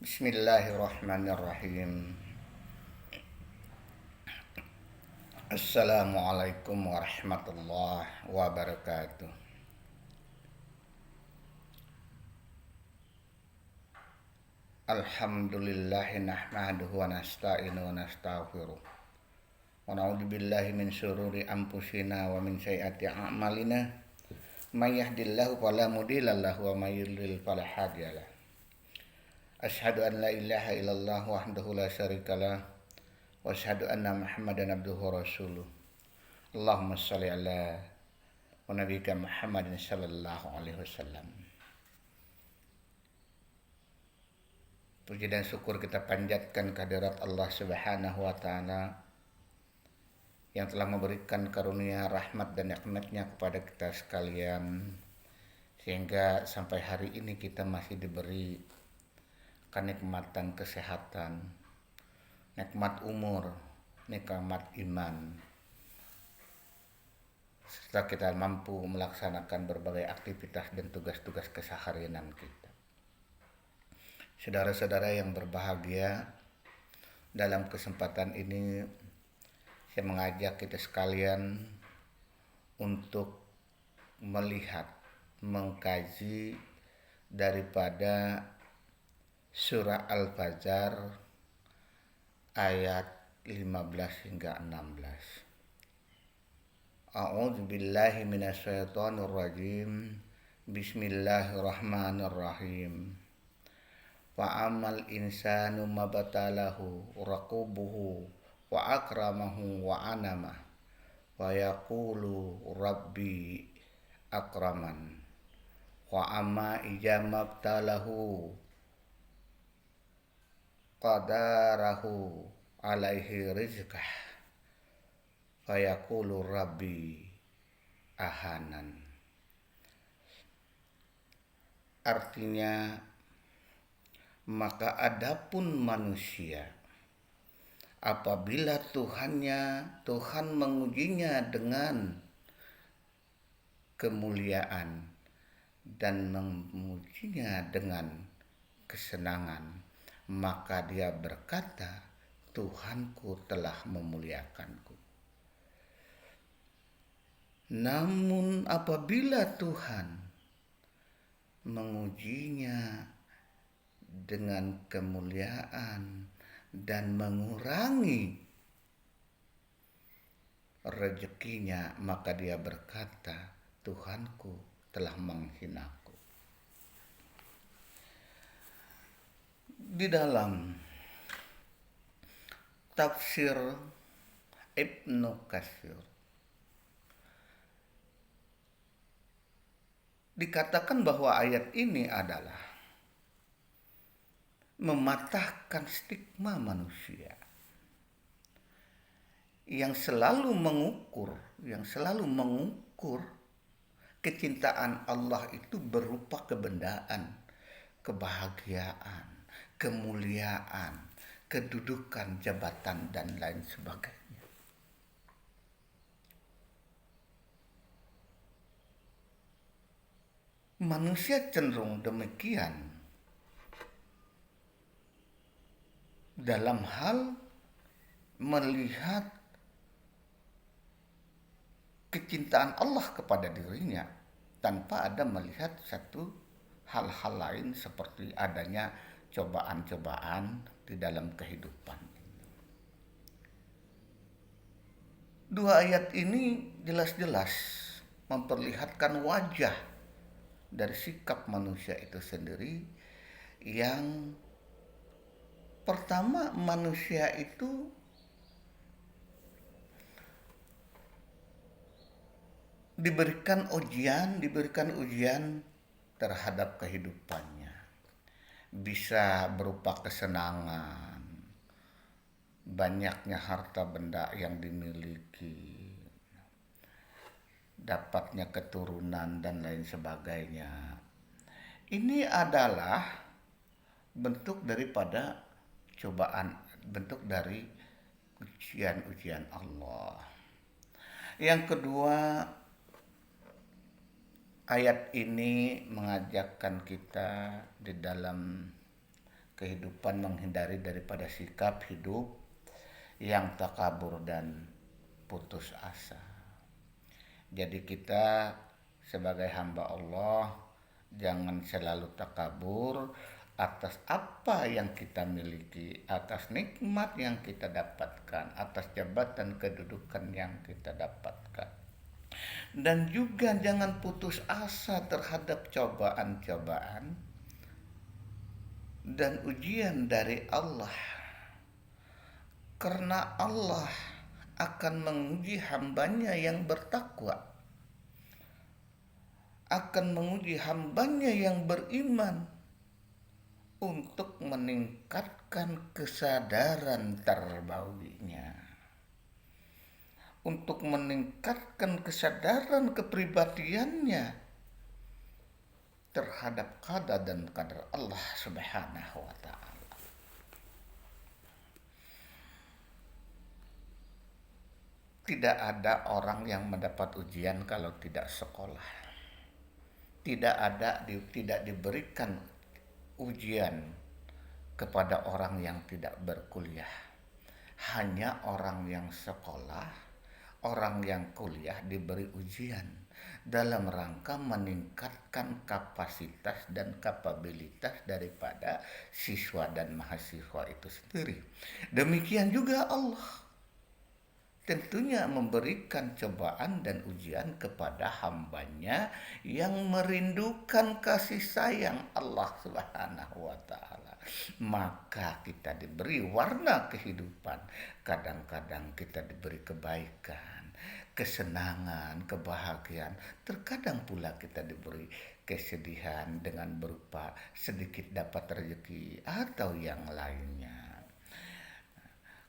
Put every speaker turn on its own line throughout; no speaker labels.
Bismillahirrahmanirrahim. Assalamualaikum warahmatullahi wabarakatuh. Alhamdulillahi nahmaduhu wa nasta'inu wa nastaghfiruh. Wa na'udzu billahi min syururi anfusina wa min sayyiati a'malina. May yahdihillahu fala mudilla lahu wa may yudlil fala hadiyalah. Asyhadu an la ilaha illallah wahdahu la syarikalah wa asyhadu anna Muhammadan abduhu wa rasuluh. Allahumma shalli ala wa nabiyyika Muhammadin sallallahu alaihi wasallam. Puji dan syukur kita panjatkan kehadirat Allah Subhanahu wa taala yang telah memberikan karunia, rahmat dan nikmat-Nya kepada kita sekalian, sehingga sampai hari ini kita masih diberi kenikmatan kesehatan, nikmat umur, nikmat iman, serta kita mampu melaksanakan berbagai aktivitas dan tugas-tugas keseharian kita. Saudara-saudara yang berbahagia, dalam kesempatan ini saya mengajak kita sekalian untuk melihat, mengkaji daripada surah Al-Fajr ayat 15 hingga 16. A'udzu billahi minasyaitonir rajim. Bismillahirrahmanirrahim. Wa amal insanu mabtalahu raqubuhu wa akramahu wa anama wa yaqulu rabbi akraman wa amma ijamabtalahu qadarahu alaihi rizqah fa yaqulu rabbi ahanan. Artinya, maka adapun manusia apabila Tuhan mengujinya dengan kemuliaan dan mengujinya dengan kesenangan, maka dia berkata, Tuhanku telah memuliakanku. Namun apabila Tuhan mengujinya dengan kemuliaan dan mengurangi rezekinya, maka dia berkata, Tuhanku telah menghinaku. Di dalam tafsir Ibnu Katsir dikatakan bahwa ayat ini adalah mematahkan stigma manusia yang selalu mengukur kecintaan Allah itu berupa kebendaan, kebahagiaan, kemuliaan, kedudukan, jabatan, dan lain sebagainya. Manusia cenderung demikian dalam hal melihat kecintaan Allah kepada dirinya tanpa ada melihat satu hal-hal lain seperti adanya cobaan-cobaan di dalam kehidupan. Dua ayat ini jelas-jelas memperlihatkan wajah dari sikap manusia itu sendiri yang pertama, manusia itu diberikan ujian terhadap kehidupannya. Bisa berupa kesenangan, banyaknya harta benda yang dimiliki, dapatnya keturunan dan lain sebagainya. Ini adalah bentuk daripada cobaan, bentuk dari ujian-ujian Allah. Yang kedua, ayat ini mengajarkan kita di dalam kehidupan menghindari daripada sikap hidup yang takabur dan putus asa. Jadi kita sebagai hamba Allah jangan selalu takabur atas apa yang kita miliki, atas nikmat yang kita dapatkan, atas jabatan kedudukan yang kita dapatkan. Dan juga jangan putus asa terhadap cobaan-cobaan dan ujian dari Allah. Karena Allah akan menguji hambanya yang bertakwa, akan menguji hambanya yang beriman untuk meningkatkan kesadaran terbawinya, untuk meningkatkan kesadaran kepribadiannya terhadap qada dan qadar Allah Subhanahu wa ta'ala. Tidak ada orang yang mendapat ujian kalau tidak sekolah. Tidak diberikan ujian kepada orang yang tidak berkuliah. Hanya orang yang sekolah, orang yang kuliah diberi ujian dalam rangka meningkatkan kapasitas dan kapabilitas daripada siswa dan mahasiswa itu sendiri. Demikian juga Allah tentunya memberikan cobaan dan ujian kepada hambanya yang merindukan kasih sayang Allah Subhanahu wa ta'ala. Maka kita diberi warna kehidupan. Kadang-kadang kita diberi kebaikan, kesenangan, kebahagiaan. Terkadang pula kita diberi kesedihan dengan berupa sedikit dapat rezeki atau yang lainnya.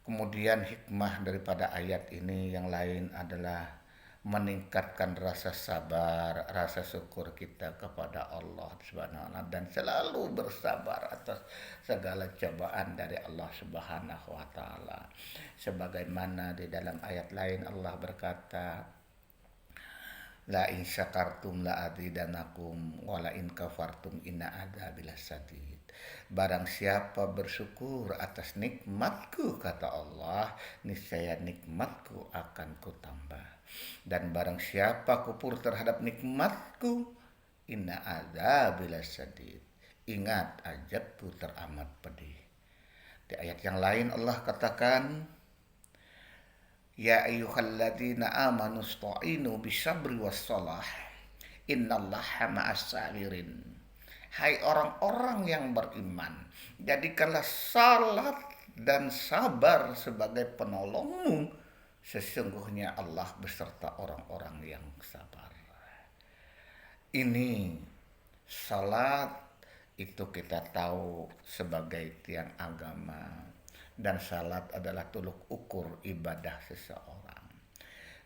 Kemudian hikmah daripada ayat ini yang lain adalah meningkatkan rasa sabar, rasa syukur kita kepada Allah Subhanahu wa ta'ala dan selalu bersabar atas segala cobaan dari Allah Subhanahu wa ta'ala. Sebagaimana di dalam ayat lain Allah berkata, la in syakartum la azidanakum wa la in kafartum inna adzabi lasyadid. Barang siapa bersyukur atas nikmatku, kata Allah, niscaya nikmatku akan kutambah. Dan barang siapa kufur terhadap nikmatku, inna adzabi lasyadid. Ingat, azabku teramat pedih. Di ayat yang lain Allah katakan, ya ayyuhalladzina amanu ista'inu bisabri wassalah innallaha ma'as sabirin. Hai orang-orang yang beriman, jadikanlah salat dan sabar sebagai penolongmu. Sesungguhnya Allah beserta orang-orang yang sabar. Ini salat itu kita tahu sebagai tiang agama. Dan salat adalah tolok ukur ibadah seseorang.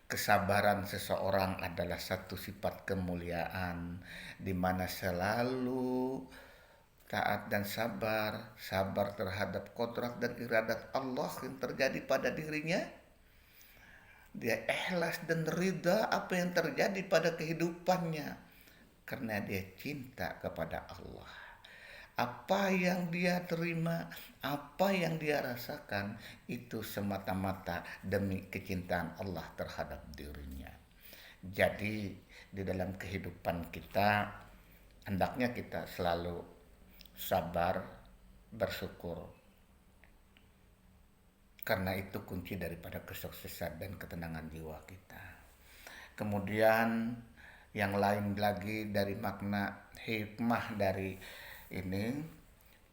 Kesabaran seseorang adalah satu sifat kemuliaan di mana selalu taat dan sabar terhadap kodrat dan iradat Allah yang terjadi pada dirinya. Dia ikhlas dan ridha apa yang terjadi pada kehidupannya karena dia cinta kepada Allah. Apa yang dia terima, apa yang dia rasakan, itu semata-mata demi kecintaan Allah terhadap dirinya. Jadi di dalam kehidupan kita, hendaknya kita selalu sabar, bersyukur. Karena itu kunci daripada kesuksesan dan ketenangan jiwa kita. Kemudian yang lain lagi dari makna hikmah dari ini,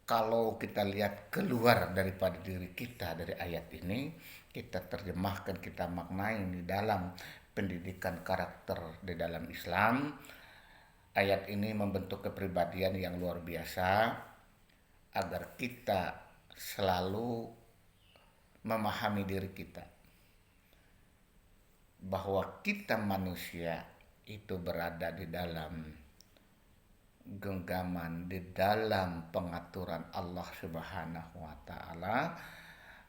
kalau kita lihat keluar daripada diri kita dari ayat ini, kita terjemahkan, kita maknai di dalam pendidikan karakter di dalam Islam. Ayat ini membentuk kepribadian yang luar biasa agar kita selalu memahami diri kita bahwa kita manusia itu berada di dalam genggaman, di dalam pengaturan Allah Subhanahu wa ta'ala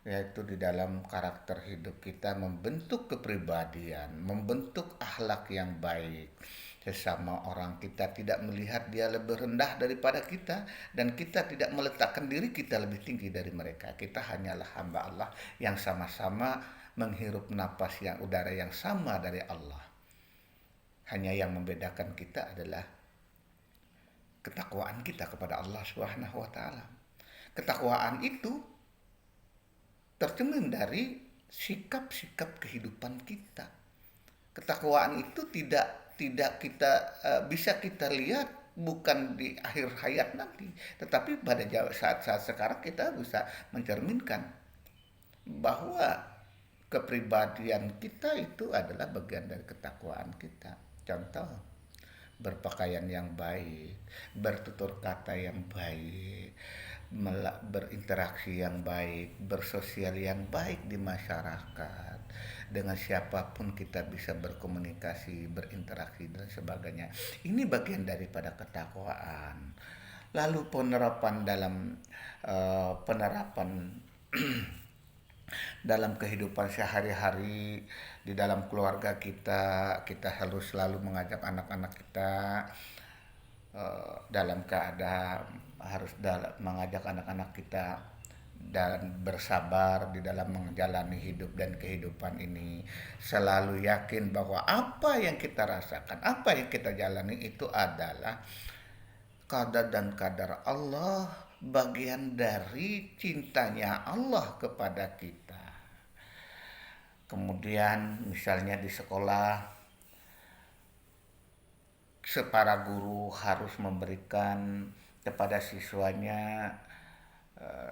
yaitu di dalam karakter hidup kita, membentuk kepribadian, membentuk akhlak yang baik. Sesama orang kita tidak melihat dia lebih rendah daripada kita, dan kita tidak meletakkan diri kita lebih tinggi dari mereka. Kita hanyalah hamba Allah yang sama-sama menghirup napas yang udara yang sama dari Allah. Hanya yang membedakan kita adalah ketakwaan kita kepada Allah Subhanahu wa taala. Ketakwaan itu tercermin dari sikap-sikap kehidupan kita. Ketakwaan itu tidak kita bisa kita lihat bukan di akhir hayat nanti, tetapi pada saat-saat sekarang kita bisa mencerminkan bahwa kepribadian kita itu adalah bagian dari ketakwaan kita. Contoh, berpakaian yang baik, bertutur kata yang baik, berinteraksi yang baik, bersosial yang baik di masyarakat. Dengan siapapun kita bisa berkomunikasi, berinteraksi dan sebagainya. Ini bagian daripada ketakwaan. Lalu penerapan dalam kehidupan sehari-hari di dalam keluarga kita harus selalu mengajak anak-anak kita dalam keadaan mengajak anak-anak kita dan bersabar di dalam menjalani hidup dan kehidupan ini, selalu yakin bahwa apa yang kita rasakan, apa yang kita jalani itu adalah qada dan kadar Allah, bagian dari cintanya Allah kepada kita. Kemudian misalnya di sekolah, para guru harus memberikan kepada siswanya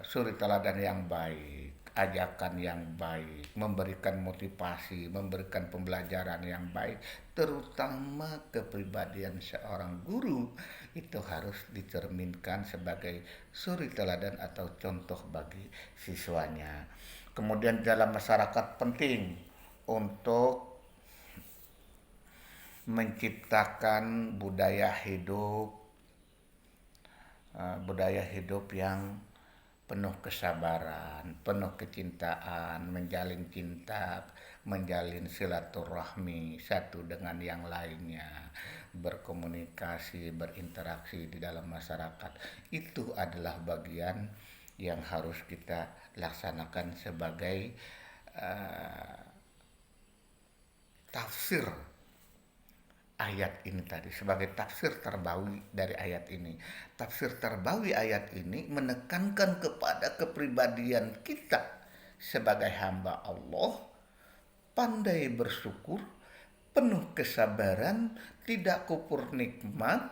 suri teladan yang baik, ajakan yang baik, memberikan motivasi, memberikan pembelajaran yang baik, terutama kepribadian seorang guru itu harus dicerminkan sebagai suri teladan atau contoh bagi siswanya. Kemudian dalam masyarakat penting untuk menciptakan budaya hidup yang penuh kesabaran, penuh kecintaan, menjalin cinta, menjalin silaturahmi satu dengan yang lainnya, berkomunikasi, berinteraksi di dalam masyarakat. Itu adalah bagian yang harus kita laksanakan sebagai tafsir ayat ini tadi, sebagai tafsir terbawi dari ayat ini. Tafsir terbawi ayat ini menekankan kepada kepribadian kita sebagai hamba Allah, pandai bersyukur, penuh kesabaran, tidak kufur nikmat,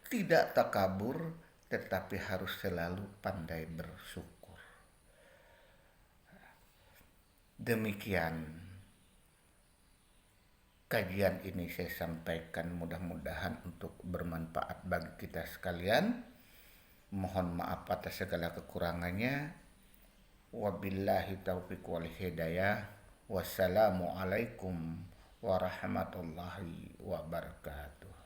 tidak takabur, tetapi harus selalu pandai bersyukur. Demikian kajian ini saya sampaikan, mudah-mudahan untuk bermanfaat bagi kita sekalian. Mohon maaf atas segala kekurangannya. Wabillahi taufiq wal hidayah. Wassalamualaikum warahmatullahi wabarakatuh.